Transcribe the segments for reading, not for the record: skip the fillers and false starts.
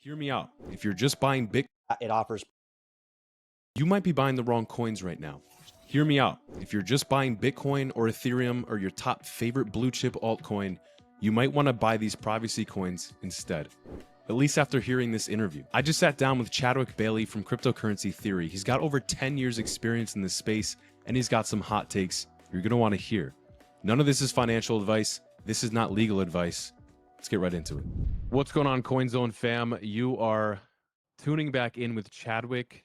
Hear me out. If you're just buying Bitcoin, It offers. you might be buying the wrong coins right now. Hear me out. If you're just buying Bitcoin or Ethereum or your top favorite blue chip altcoin, you might want to buy these privacy coins instead. At least after hearing this interview. I just sat down with Chadwick Bailey from Cryptocurrency Theory. He's got over 10 years experience in this space, and he's got some hot takes you're going to want to hear. None of this is financial advice. This is not legal advice. Let's get right into it. What's going on, CoinZone fam? You are tuning back in with Chadwick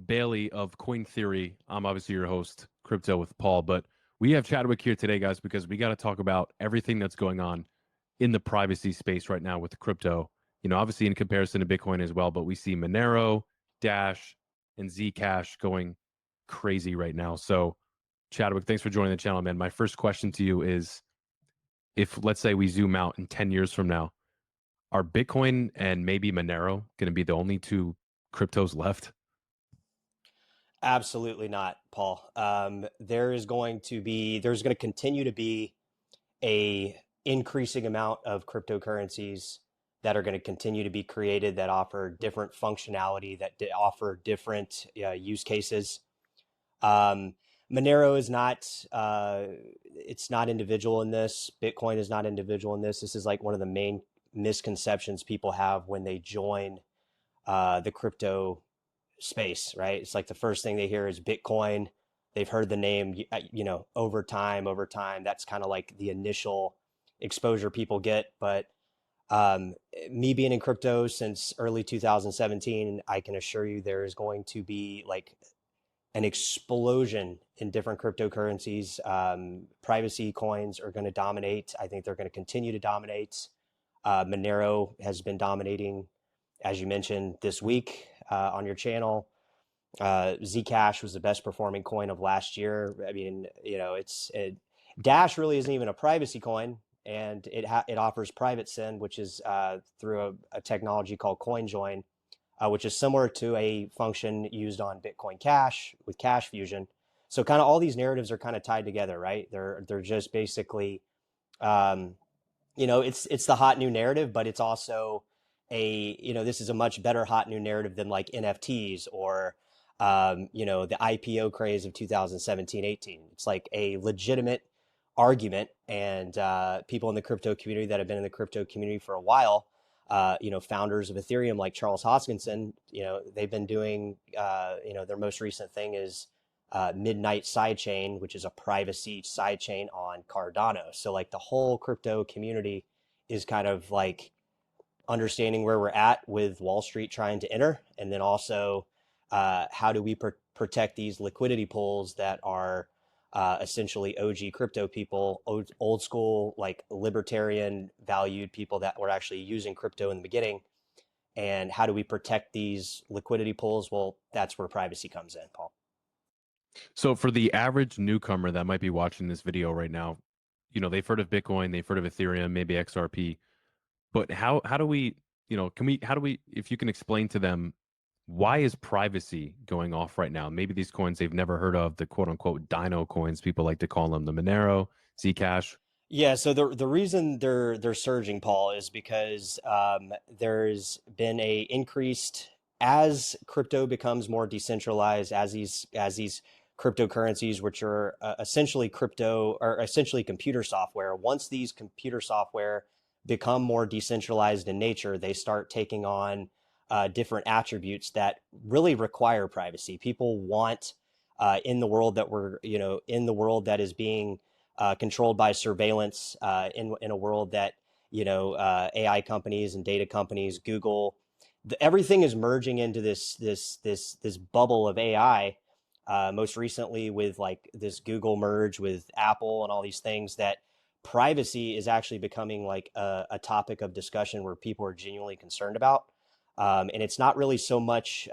Bailey of Coin Theory. I'm obviously your host, Crypto with Paul, but we have Chadwick here today, guys, because we got to talk about everything that's going on in the privacy space right now with crypto. You know, obviously in comparison to Bitcoin as well, but we see Monero, Dash, and Zcash going crazy right now. So, Chadwick, thanks for joining the channel, man. My first question to you is, if let's say we zoom out in 10 years from now, are Bitcoin and maybe Monero going to be the only two cryptos left? Absolutely not, Paul. There's going to continue to be a increasing amount of cryptocurrencies that are going to continue to be created that offer different functionality, that offer different use cases. Monero is not, it's not individual in this. Bitcoin is not individual in this. This is like one of the main misconceptions people have when they join the crypto space, right? It's like the first thing they hear is Bitcoin. They've heard the name, over time, that's kind of like the initial exposure people get. But me being in crypto since early 2017, I can assure you there is going to be like an explosion in different cryptocurrencies. Privacy coins are going to dominate. I think they're going to continue to dominate. Monero has been dominating, as you mentioned, this week on your channel. Zcash was the best performing coin of last year. I mean, Dash really isn't even a privacy coin, and it offers private send, which is through a technology called CoinJoin, which is similar to a function used on Bitcoin Cash with Cash Fusion. So kind of all these narratives are kind of tied together, right? They're just basically, it's the hot new narrative, but it's also this is a much better hot new narrative than like NFTs or the IPO craze of 2017-18. It's like a legitimate argument, and people in the crypto community that have been in the crypto community for a while, founders of Ethereum like Charles Hoskinson, they've been doing, their most recent thing is Midnight Sidechain, which is a privacy sidechain on Cardano. So like the whole crypto community is kind of like understanding where we're at with Wall Street trying to enter, and then also how do we protect these liquidity pools that are essentially OG crypto people, old school, like libertarian valued people that were actually using crypto in the beginning. And how do we protect these liquidity pools? Well, that's where privacy comes in, Paul. So for the average newcomer that might be watching this video right now, they've heard of Bitcoin, they've heard of Ethereum, maybe XRP, but how do we, if you can explain to them, why is privacy going off right now? Maybe these coins they've never heard of, the quote unquote dino coins, people like to call them, the Monero, Zcash. Yeah, so the reason they're surging, Paul, is because there's been a increased, as crypto becomes more decentralized, as these cryptocurrencies, which are essentially crypto or essentially computer software. Once these computer software become more decentralized in nature, they start taking on different attributes that really require privacy. People want in the world that in the world that is being controlled by surveillance, in a world that AI companies and data companies, Google, everything is merging into this bubble of AI. Most recently with like this Google merge with Apple and all these things, that privacy is actually becoming like a topic of discussion where people are genuinely concerned about. And it's not really so much, it's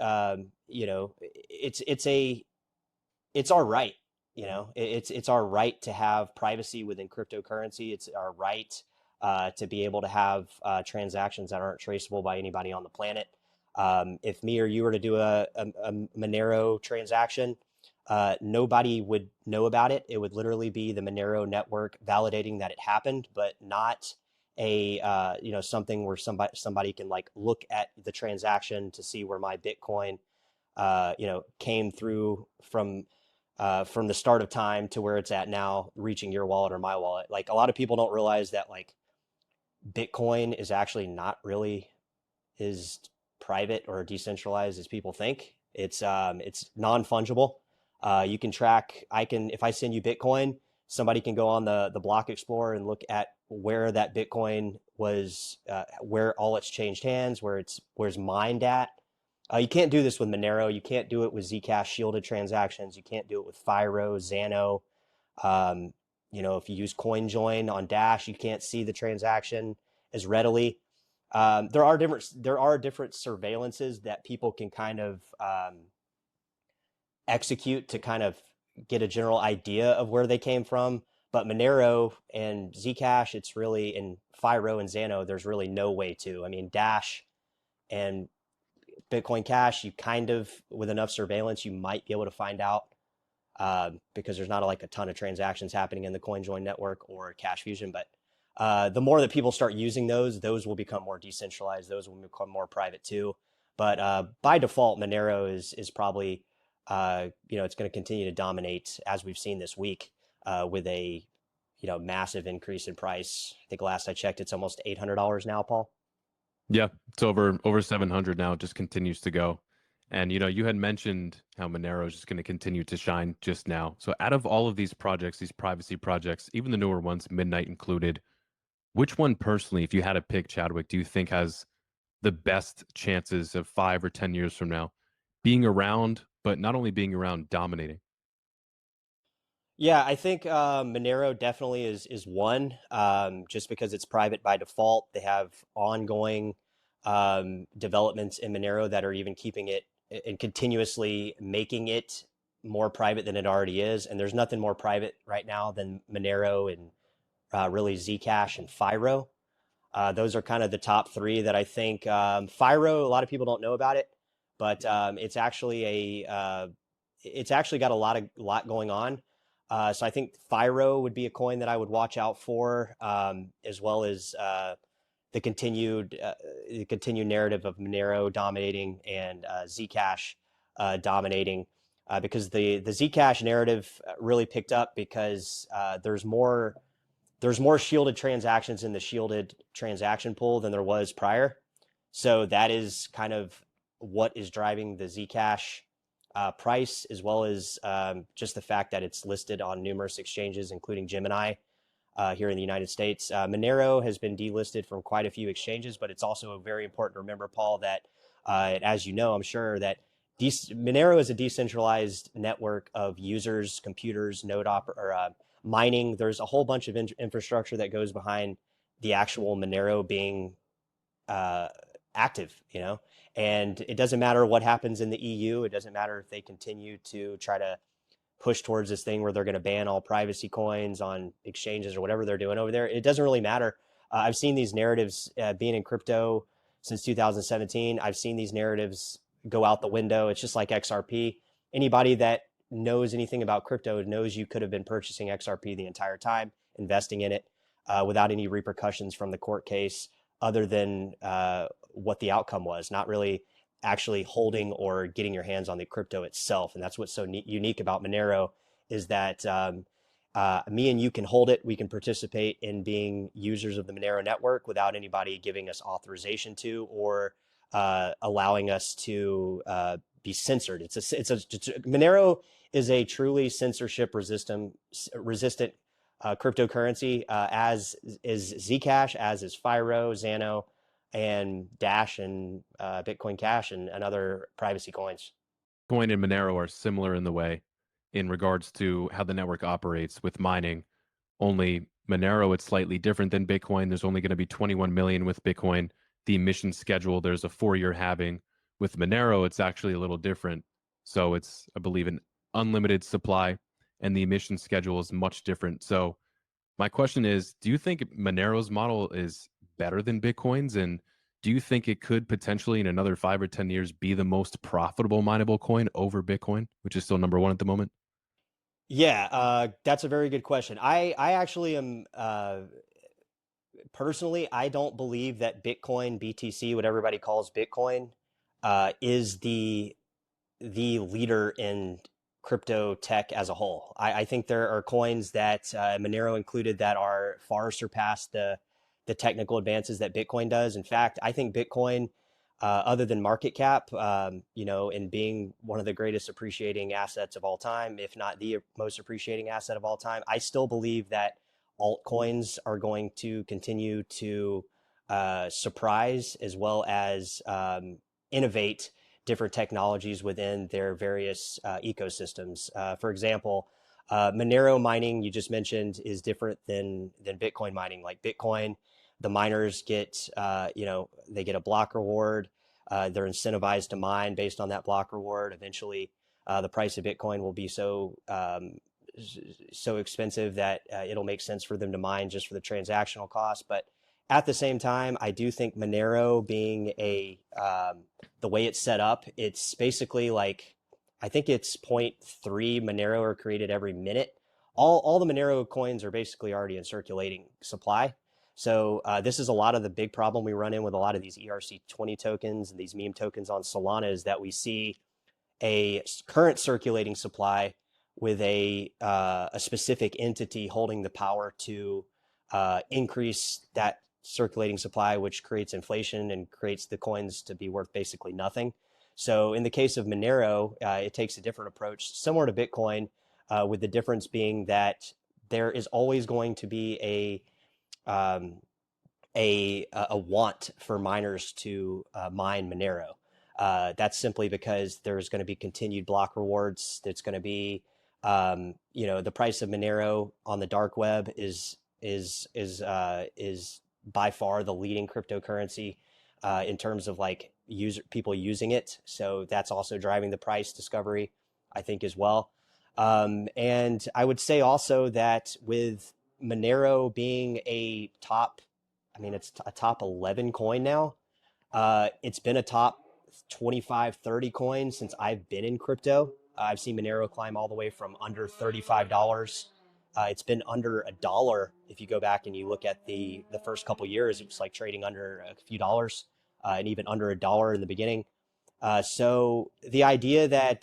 our right. It's our right to have privacy within cryptocurrency. It's our right to be able to have transactions that aren't traceable by anybody on the planet. If me or you were to do a Monero transaction, nobody would know about it. It would literally be the Monero network validating that it happened, but not something where somebody can like look at the transaction to see where my Bitcoin came through from the start of time to where it's at now, reaching your wallet or my wallet. Like a lot of people don't realize that like Bitcoin is actually not really as private or decentralized as people think. It's non-fungible. You can track. If I send you Bitcoin, somebody can go on the Block Explorer and look at where that Bitcoin was, where all it's changed hands, where's mined at. You can't do this with Monero. You can't do it with Zcash shielded transactions. You can't do it with Fyro, Zano. Um, if you use CoinJoin on Dash, you can't see the transaction as readily. There are different surveillances that people can kind of execute to kind of get a general idea of where they came from. But Monero and Zcash, it's really in Fyro and Zano, there's really no way to. I mean, Dash and Bitcoin Cash, you kind of, with enough surveillance, you might be able to find out because there's not like a ton of transactions happening in the CoinJoin network or Cash Fusion. But the more that people start using those will become more decentralized. Those will become more private too. But by default, Monero is probably it's going to continue to dominate as we've seen this week with a massive increase in price. I think last I checked, it's almost $800 now, Paul. Yeah, it's over 700 now. It just continues to go. And you had mentioned how Monero is just going to continue to shine just now. So out of all of these projects, these privacy projects, even the newer ones, Midnight included, which one personally, if you had to pick, Chadwick, do you think has the best chances of 5 or 10 years from now being around, but not only being around, dominating? Yeah, I think Monero definitely is one, just because it's private by default. They have ongoing developments in Monero that are even keeping it and continuously making it more private than it already is. And there's nothing more private right now than Monero and really Zcash and Fyro. Those are kind of the top three that I think. Fyro, a lot of people don't know about it, but it's actually got a lot going on. So I think Fyro would be a coin that I would watch out for, as well as the continued narrative of Monero dominating and Zcash dominating, because the Zcash narrative really picked up because there's more shielded transactions in the shielded transaction pool than there was prior. So that is kind of what is driving the Zcash price, as well as just the fact that it's listed on numerous exchanges, including Gemini here in the United States. Monero has been delisted from quite a few exchanges, but it's also very important to remember, Paul, that as you know, I'm sure that Monero is a decentralized network of users, computers, mining. There's a whole bunch of infrastructure that goes behind the actual Monero being uh, active, and it doesn't matter what happens in the EU. It doesn't matter if they continue to try to push towards this thing where they're going to ban all privacy coins on exchanges or whatever they're doing over there. It doesn't really matter. I've seen these narratives being in crypto since 2017. I've seen these narratives go out the window. It's just like XRP. Anybody that knows anything about crypto knows you could have been purchasing XRP the entire time, investing in it without any repercussions from the court case, other than what the outcome was, not really actually holding or getting your hands on the crypto itself. And that's what's so unique about Monero, is that me and you can hold it. We can participate in being users of the Monero network without anybody giving us authorization to, or allowing us to be censored. Monero is a truly censorship resistant cryptocurrency, as is Zcash, as is Fyro, Zano, and Dash, and Bitcoin Cash, and other privacy coins. Bitcoin and Monero are similar in the way in regards to how the network operates with mining. Only Monero, it's slightly different than Bitcoin. There's only going to be 21 million with Bitcoin. The emission schedule, there's a 4-year halving. With Monero, it's actually a little different. So it's, I believe, an unlimited supply, and the emission schedule is much different. So my question is, do you think Monero's model is better than Bitcoin's? And do you think it could potentially in another 5 or 10 years be the most profitable mineable coin over Bitcoin, which is still number one at the moment? Yeah, that's a very good question. I actually am personally, I don't believe that Bitcoin, BTC, what everybody calls Bitcoin, is the leader in crypto tech as a whole. I think there are coins that Monero included that are far surpassed the technical advances that Bitcoin does. In fact, I think Bitcoin, other than market cap, and being one of the greatest appreciating assets of all time, if not the most appreciating asset of all time, I still believe that altcoins are going to continue to surprise as well as innovate different technologies within their various ecosystems. For example, Monero mining you just mentioned is different than Bitcoin mining. Like Bitcoin, the miners get they get a block reward. They're incentivized to mine based on that block reward. Eventually, the price of Bitcoin will be so expensive that it'll make sense for them to mine just for the transactional cost. But at the same time, I do think Monero being the way it's set up, it's basically like I think it's zero point 0.3 Monero are created every minute. All the Monero coins are basically already in circulating supply. So this is a lot of the big problem we run in with a lot of these ERC20 tokens and these meme tokens on Solana is that we see a current circulating supply with a specific entity holding the power to increase that circulating supply, which creates inflation and creates the coins to be worth basically nothing. So in the case of Monero, it takes a different approach, similar to Bitcoin, with the difference being that there is always going to be um, a want for miners to mine Monero. That's simply because there's going to be continued block rewards. That's going to be, the price of Monero on the dark web is by far the leading cryptocurrency in terms of like people using it. So that's also driving the price discovery, I think, as well. And I would say also that with Monero being it's a top 11 coin now. It's been a top 25, 30 coins since I've been in crypto. I've seen Monero climb all the way from under $35. It's been under $1 if you go back and you look at the first couple years. It was like trading under a few dollars, and even under $1 in the beginning. So the idea that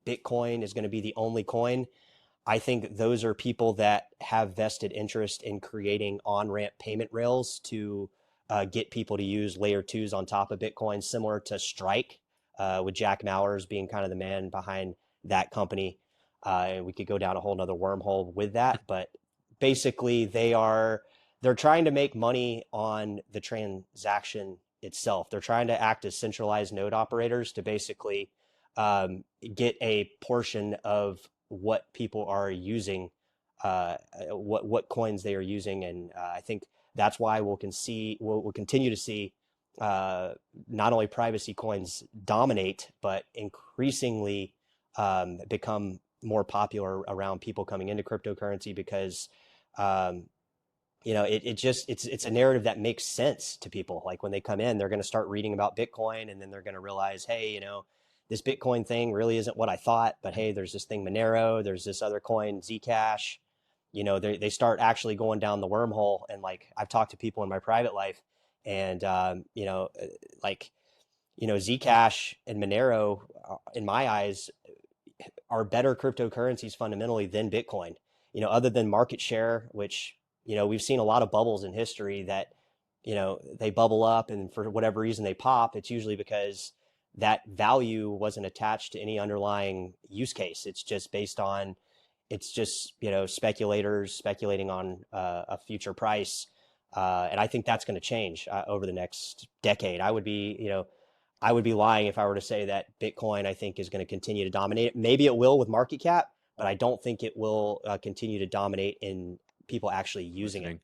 Bitcoin is going to be the only coin, I think those are people that have vested interest in creating on-ramp payment rails to get people to use layer twos on top of Bitcoin, similar to Strike, with Jack Mallers being kind of the man behind that company. And we could go down a whole nother wormhole with that, but basically they're trying to make money on the transaction itself. They're trying to act as centralized node operators to basically get a portion of what people are using, what coins they are using, and I think that's why we'll continue to see not only privacy coins dominate, but increasingly become more popular around people coming into cryptocurrency because um, it's a narrative that makes sense to people. Like when they come in, they're going to start reading about Bitcoin, and then they're going to realize, hey, this Bitcoin thing really isn't what I thought, but hey, there's this thing Monero, there's this other coin Zcash. They start actually going down the wormhole, and like I've talked to people in my private life, and like Zcash and Monero, in my eyes, are better cryptocurrencies fundamentally than Bitcoin. Other than market share, which we've seen a lot of bubbles in history that they bubble up, and for whatever reason they pop. It's usually because that value wasn't attached to any underlying use case. It's just speculators speculating on a future price, and I think that's going to change over the next decade. I would be lying if I were to say that Bitcoin, I think, is going to continue to dominate. Maybe it will with market cap, but I don't think it will continue to dominate in people actually using it.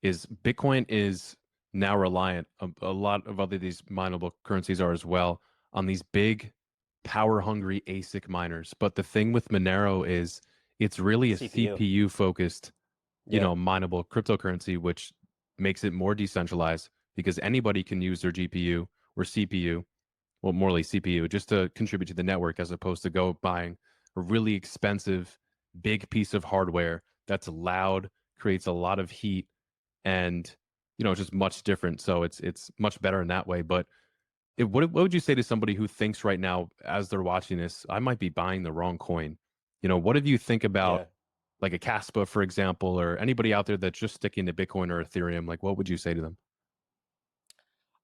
Is Bitcoin is now reliant, a lot of other these mineable currencies are as well, on these big power hungry ASIC miners. But the thing with Monero is it's really a CPU. CPU focused, Yep. mineable cryptocurrency, which makes it more decentralized because anybody can use their GPU or CPU, well, more like CPU, just to contribute to the network as opposed to go buying a really expensive, big piece of hardware that's loud, creates a lot of heat, and just much different. So it's much better in that way. But what would you say to somebody who thinks right now as they're watching this, I might be buying the wrong coin? What do you think about Yeah. like a Caspa, for example, or anybody out there that's just sticking to Bitcoin or Ethereum? Like, what would you say to them?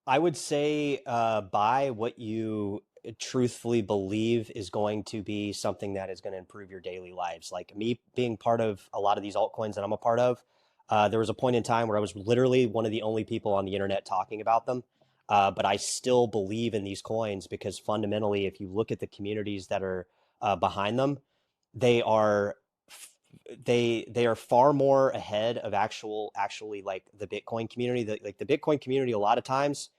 I would say buy what you truthfully believe is going to be something that is going to improve your daily lives. Like me being part of a lot of these altcoins that I'm a part of, there was a point in time where I was literally one of the only people on the internet talking about them. But I still believe in these coins because fundamentally, if you look at the communities that are behind them, they are they are far more ahead of actually like the Bitcoin community. Like the Bitcoin community, a lot of times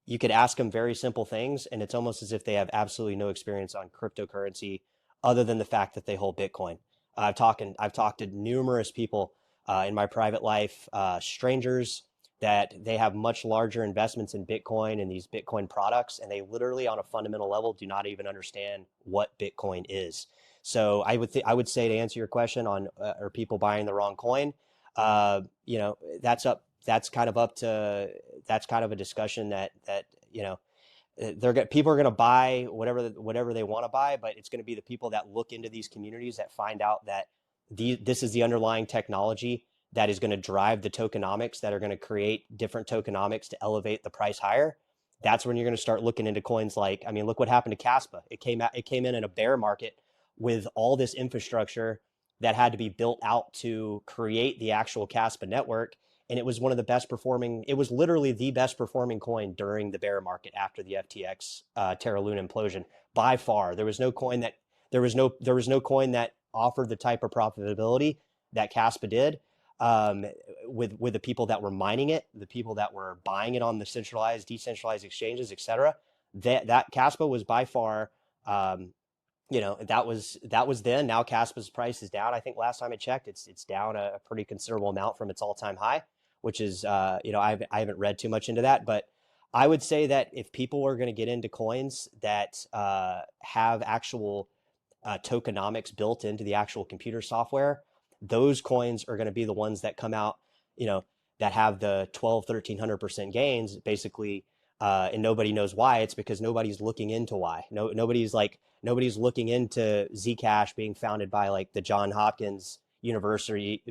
you could ask them very simple things, and it's almost as if they have absolutely no experience on cryptocurrency other than the fact that they hold Bitcoin. I've talked to numerous people in my private life, strangers that they have much larger investments in Bitcoin and these Bitcoin products, and they literally, on a fundamental level, do not even understand what Bitcoin is. So I would say, to answer your question on are people buying the wrong coin, that's up that's kind of up to that's kind of a discussion that people are going to buy whatever they want to buy, but it's going to be the people that look into these communities that find out that this is the underlying technology that is going to drive the tokenomics that are going to create different tokenomics to elevate the price higher. That's when you're going to start looking into coins like, I mean, look what happened to Caspa. It came in a bear market with all this infrastructure that had to be built out to create the actual Caspa network, and it was one of the best performing. It was literally the best performing coin during the bear market after the FTX Terra Luna implosion by far. There was no coin that offered the type of profitability that Caspa did. Um, with the people that were mining it, the people that were buying it on the centralized, decentralized exchanges, etc. That Caspa was by far, that was then. Now Caspa's price is down. I think last time I checked, it's down a pretty considerable amount from its all time high, which is I haven't read too much into that, but I would say that if people are going to get into coins that have actual tokenomics built into the actual computer software, those coins are going to be the ones that come out, you know, that have the 1,200-1,300% gains, basically, and nobody knows why. It's because nobody's looking into why. Nobody's looking into Zcash being founded by like the John Hopkins University.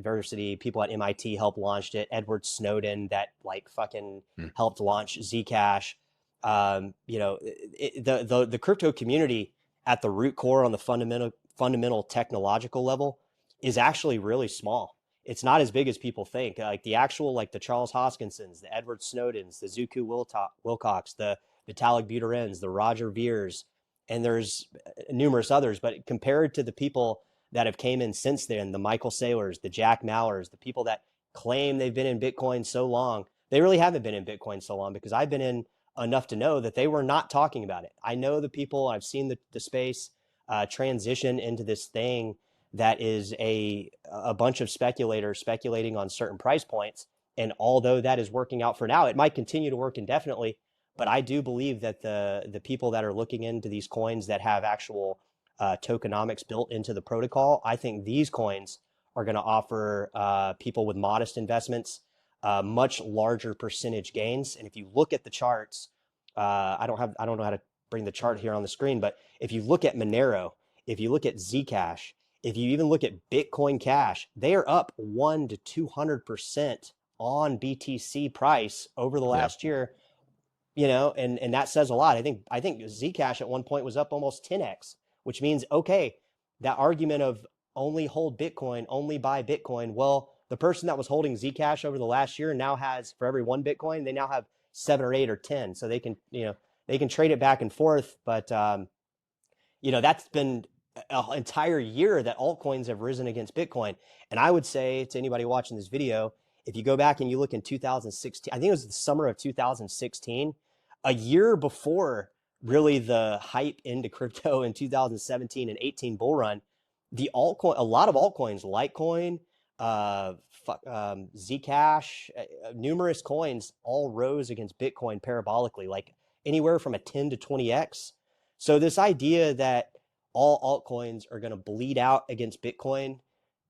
People at MIT helped launched it. Edward Snowden that like fucking Hmm. helped launch Zcash. The crypto community at the root core on the fundamental technological level is actually really small. It's not as big as people think. Like the actual, like the Charles Hoskinsons, the Edward Snowdens, the Zuku Wilcox, the Vitalik Buterins, the Roger Veers, and there's numerous others. But compared to the people that have came in since then, the Michael Saylors, the Jack Mallers, the people that claim they've been in Bitcoin so long, they really haven't been in Bitcoin so long, because I've been in enough to know that they were not talking about it. I know the people, I've seen the space transition into this thing that is a bunch of speculators speculating on certain price points. And although that is working out for now, it might continue to work indefinitely. But I do believe that the people that are looking into these coins that have actual tokenomics built into the protocol, I think these coins are going to offer people with modest investments much larger percentage gains. And if you look at the charts, I don't know how to bring the chart here on the screen, but if you look at Monero, if you look at Zcash, if you even look at Bitcoin Cash, they are up 1 to 200% on BTC price over the Yeah. last year. And that says a lot. I think Zcash at one point was up almost 10x, which means, okay, that argument of only hold Bitcoin, only buy Bitcoin. Well, the person that was holding Zcash over the last year now has, for every one Bitcoin, they now have 7 or 8 or 10. So they can trade it back and forth. But that's been an entire year that altcoins have risen against Bitcoin. And I would say to anybody watching this video, if you go back and you look in 2016, I think it was the summer of 2016, a year before really the hype into crypto in 2017 and 18 bull run, a lot of altcoins, Litecoin, Zcash, numerous coins all rose against Bitcoin parabolically, like anywhere from a 10 to 20x. So this idea that all altcoins are going to bleed out against Bitcoin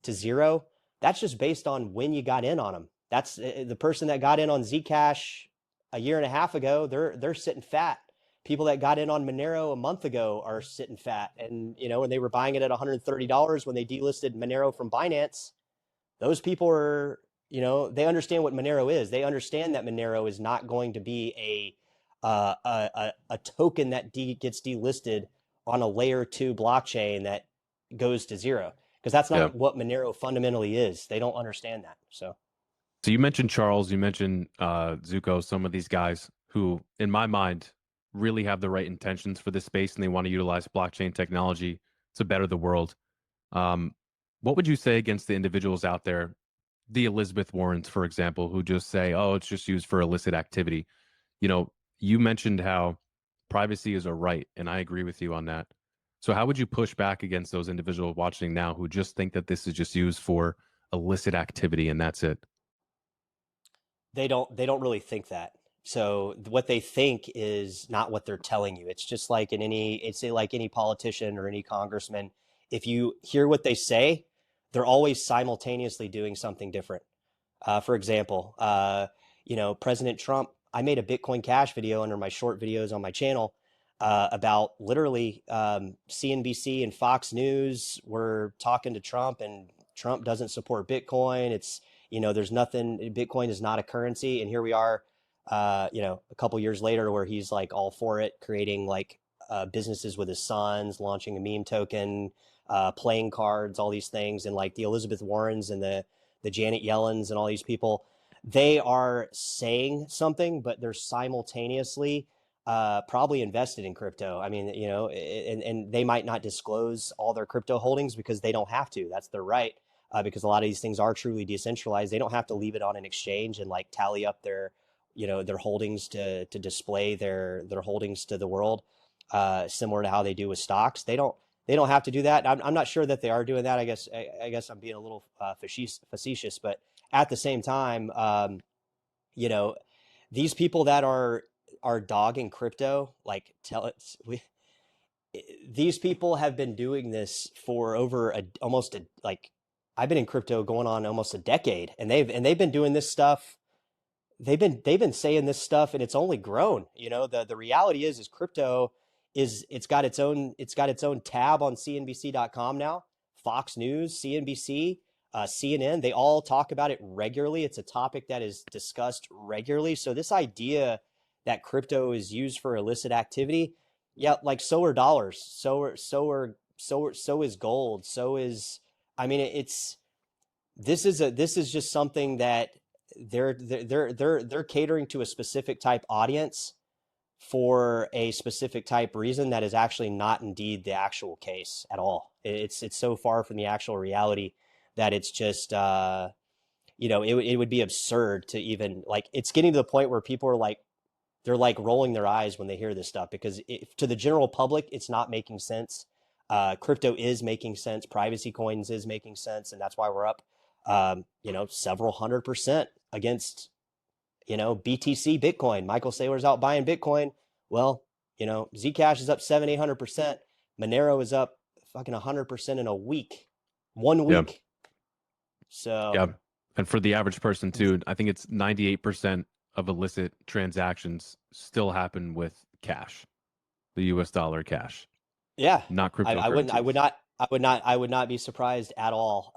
to zero, that's just based on when you got in on them. That's the person that got in on Zcash a year and a half ago. They're sitting fat. People that got in on Monero a month ago are sitting fat. And when they were buying it at $130 when they delisted Monero from Binance, those people are, they understand what Monero is. They understand that Monero is not going to be a token that gets delisted on a layer 2 blockchain that goes to zero, because that's Yeah. not what Monero fundamentally is. They don't understand that. So you mentioned Charles, you mentioned Zuko, some of these guys who, in my mind, really have the right intentions for this space and they want to utilize blockchain technology to better the world. Um, what would you say against the individuals out there, the Elizabeth Warrens, for example, who just say, "Oh, it's just used for illicit activity"? You know, you mentioned how privacy is a right, and I agree with you on that. So, how would you push back against those individuals watching now who just think that this is just used for illicit activity and that's it? They don't really think that. So what they think is not what they're telling you. It's just like it's like any politician or any congressman. If you hear what they say, they're always simultaneously doing something different. For example, President Trump, I made a Bitcoin Cash video under my short videos on my channel about literally CNBC and Fox News were talking to Trump, and Trump doesn't support Bitcoin. There's nothing, Bitcoin is not a currency. And here we are, a couple years later where he's like all for it, creating like businesses with his sons, launching a meme token, playing cards, all these things. And like the Elizabeth Warrens and the Janet Yellens and all these people, they are saying something, but they're simultaneously probably invested in crypto. I mean, and they might not disclose all their crypto holdings because they don't have to. That's their right. Because a lot of these things are truly decentralized. They don't have to leave it on an exchange and like tally up their holdings to display their holdings to the world, similar to how they do with stocks. They don't have to do that. I'm not sure that they are doing that. I guess I'm being a little facetious, but at the same time, you know, these people that are dogging crypto, like these people have been doing this for over almost a like I've been in crypto going on almost a decade, and they've been doing this stuff. They've been saying this stuff, and it's only grown. The reality is crypto is it's got its own tab on CNBC.com now. Fox News, CNBC, CNN, they all talk about it regularly. It's a topic that is discussed regularly. So this idea that crypto is used for illicit activity, yeah, like so are dollars, so is gold, so is, I mean, this is just something that they're catering to a specific type audience for a specific type reason that is actually not indeed the actual case at all. It's so far from the actual reality that it's just it would be absurd to even like, it's getting to the point where people are like, they're like rolling their eyes when they hear this stuff, because to the general public it's not making sense. Crypto is making sense, privacy coins is making sense, and that's why we're up several 100% against BTC Bitcoin. Michael Saylor's out buying Bitcoin. Well, Zcash is up 700-800%. Monero is up fucking 100% in a week, one Yeah. week. So Yeah. And for the average person too, I think it's 98% of illicit transactions still happen with cash, the US dollar cash, yeah, not I wouldn't, I would cryptocurrencies. not, I would not be surprised at all.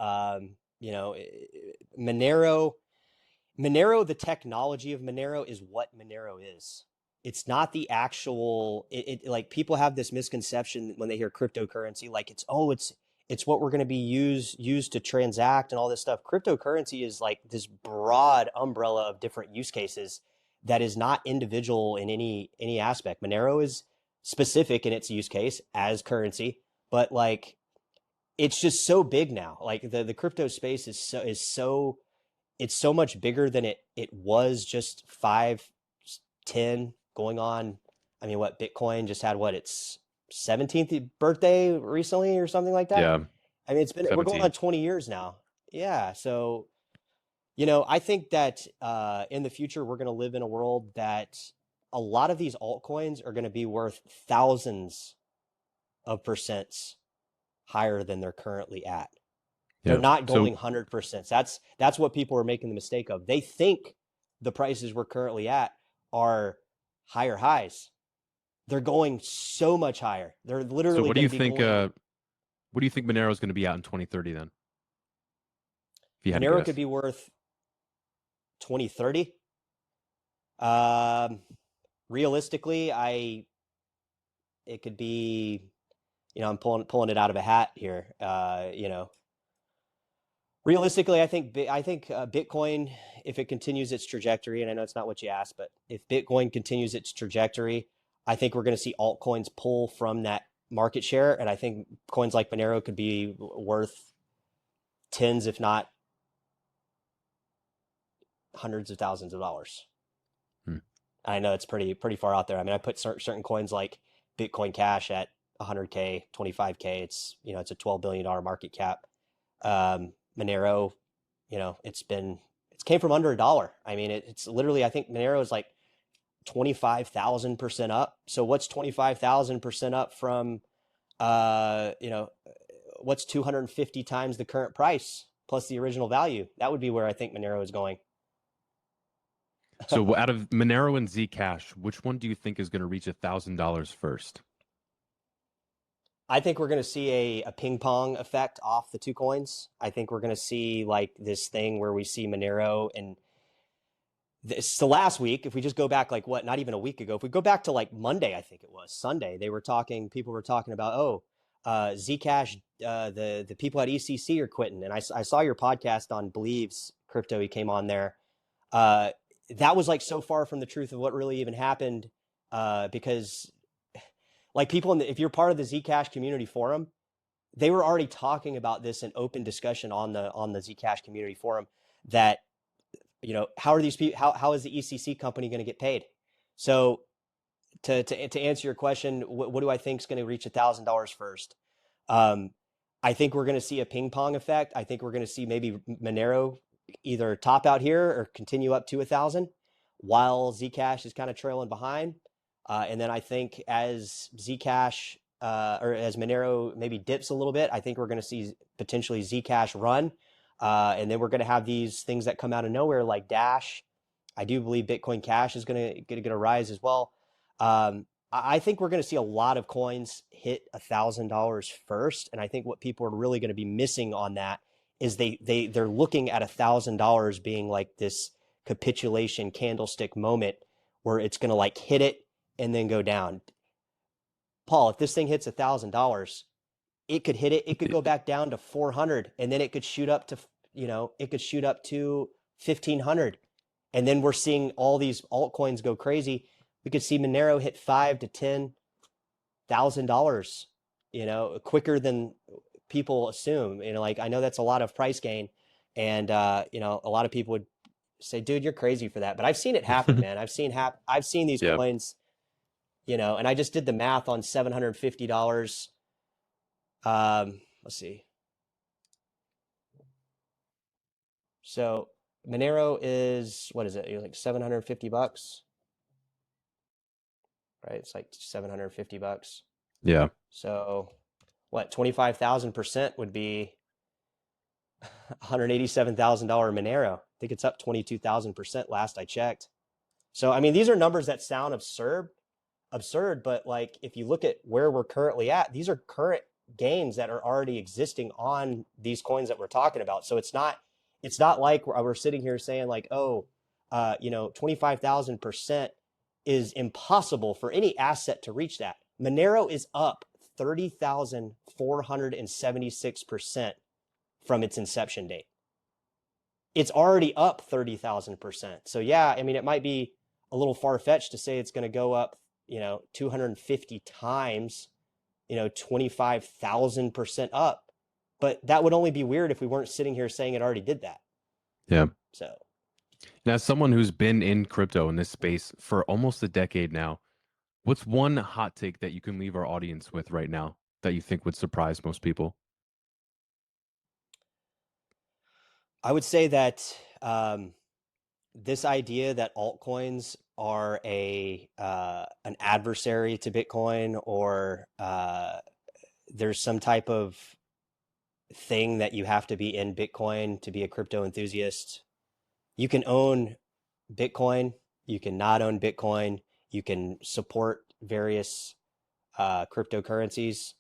Monero, the technology of Monero is what Monero is. It's not the actual. Like, people have this misconception when they hear cryptocurrency, like it's what we're going to be used to transact and all this stuff. Cryptocurrency is like this broad umbrella of different use cases that is not individual in any aspect. Monero is specific in its use case as currency, but like it's just so big now. Like the crypto space is so it's so much bigger than it was just 5, 10 going on. I mean, what, Bitcoin just had what, its 17th birthday recently or something like that. Yeah, I mean, we're going 17. on 20 years now. Yeah. So, I think that in the future, we're going to live in a world that a lot of these altcoins are going to be worth thousands of percents higher than they're currently at. They're Yeah. not So going 100%. That's what people are making the mistake of. They think the prices we're currently at are higher highs. They're going so much higher. They're so literally what do going you to be think going. what do you think Monero is going to be out in 2030 then? If you had to Monero could guess. be worth 2030. Um, realistically, it could be, I'm pulling it out of a hat here. Realistically, I think Bitcoin, if it continues its trajectory, and I know it's not what you asked, but if Bitcoin continues its trajectory, I think we're going to see altcoins pull from that market share, and I think coins like Monero could be worth tens, if not hundreds of thousands of dollars. Hmm. I know it's pretty far out there. I mean, I put certain coins like Bitcoin Cash at 100K, 25K. It's a $12 billion market cap. Monero, it's came from under $1. I mean, it's literally, I think Monero is like 25,000% up. So what's 25,000% up from, what's 250 times the current price plus the original value? That would be where I think Monero is going. So out of Monero and Zcash, which one do you think is going to reach $1,000 first? I think we're going to see a ping pong effect off the two coins. I think we're going to see like this thing where we see Monero and so last week, if we just go back like what, not even a week ago, if we go back to like Monday, I think it was Sunday, people were talking about, Zcash, the people at ECC are quitting. And I saw your podcast on Believes Crypto. He came on there. Uh, that was like so far from the truth of what really even happened. Because like people if you're part of the Zcash community forum, they were already talking about this in open discussion on the Zcash community forum that how are these people, how is the ECC company going to get paid? So to answer your question, what do I think is going to reach $1,000 first? Um, I think we're going to see a ping pong effect. I think we're going to see maybe Monero either top out here or continue up to 1,000, while Zcash is kind of trailing behind. And then I think as Zcash or as Monero maybe dips a little bit, I think we're going to see potentially Zcash run. And then we're going to have these things that come out of nowhere like Dash. I do believe Bitcoin Cash is going to rise as well. I think we're going to see a lot of coins hit $1,000 first, and I think what people are really going to be missing on that is they're looking at $1,000 being like this capitulation candlestick moment where it's going to like hit it and then go down. Paul, if this thing hits $1,000, it could hit it. It could go back down to 400, and then it could shoot up to 1,500, and then we're seeing all these altcoins go crazy. We could see Monero hit $5,000 to $10,000, quicker than people assume. Like I know that's a lot of price gain, and a lot of people would say, "Dude, you're crazy for that." But I've seen it happen, man. I've seen these Yeah. coins, and I just did the math on $750. Let's see. So Monero is, what is it? You're like $750, right? It's like $750. Yeah. So what, 25,000% would be $187,000 Monero. I think it's up 22,000% last I checked. So I mean, these are numbers that sound absurd, but like if you look at where we're currently at, these are current gains that are already existing on these coins that we're talking about. So it's not like we're sitting here saying like, 25,000% is impossible for any asset to reach that. Monero is up 30,476% from its inception date. It's already up 30,000%. So yeah, I mean, it might be a little far-fetched to say it's going to go up, 250 times, 25,000% up. But that would only be weird if we weren't sitting here saying it already did that. Yeah. So Now, as someone who's been in crypto in this space for almost a decade now, what's one hot take that you can leave our audience with right now that you think would surprise most people? I would say that this idea that altcoins are an adversary to Bitcoin, or there's some type of thing that you have to be in Bitcoin to be a crypto enthusiast. You can own Bitcoin, you can not own Bitcoin, you can support various cryptocurrencies.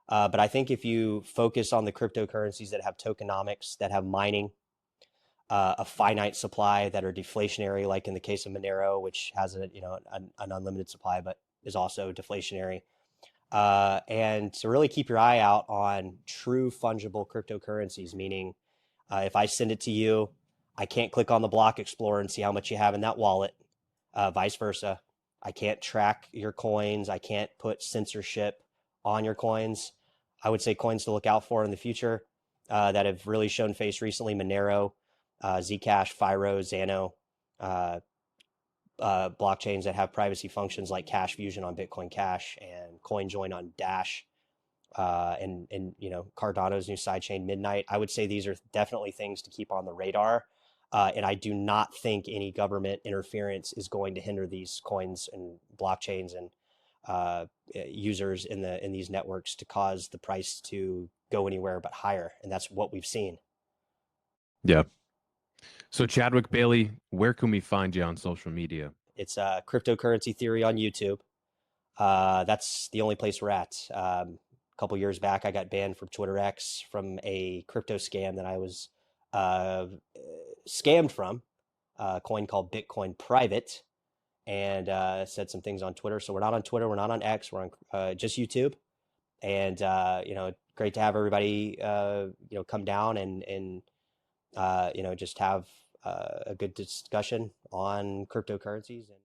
But I think if you focus on the cryptocurrencies that have tokenomics, that have mining, a finite supply, that are deflationary, like in the case of Monero, which has an unlimited supply, but is also deflationary. And to really keep your eye out on true fungible cryptocurrencies, meaning if I send it to you, I can't click on the block explorer and see how much you have in that wallet. Vice versa. I can't track your coins. I can't put censorship on your coins. I would say coins to look out for in the future that have really shown face recently: Monero, Zcash, Firo, Zano, uh, blockchains that have privacy functions like Cash Fusion on Bitcoin Cash and CoinJoin on Dash, and Cardano's new sidechain Midnight. I would say these are definitely things to keep on the radar. And I do not think any government interference is going to hinder these coins and blockchains and users in these networks to cause the price to go anywhere but higher. And that's what we've seen. Yeah. So Chadwick Bailey, where can we find you on social media? It's cryptocurrency theory on YouTube. That's the only place we're at. A couple years back, I got banned from Twitter X from a crypto scam that I was uh, scammed from, a coin called Bitcoin Private, and said some things on Twitter. So we're not on Twitter, we're not on X, we're on just YouTube. And great to have everybody come down and just have a good discussion on cryptocurrencies and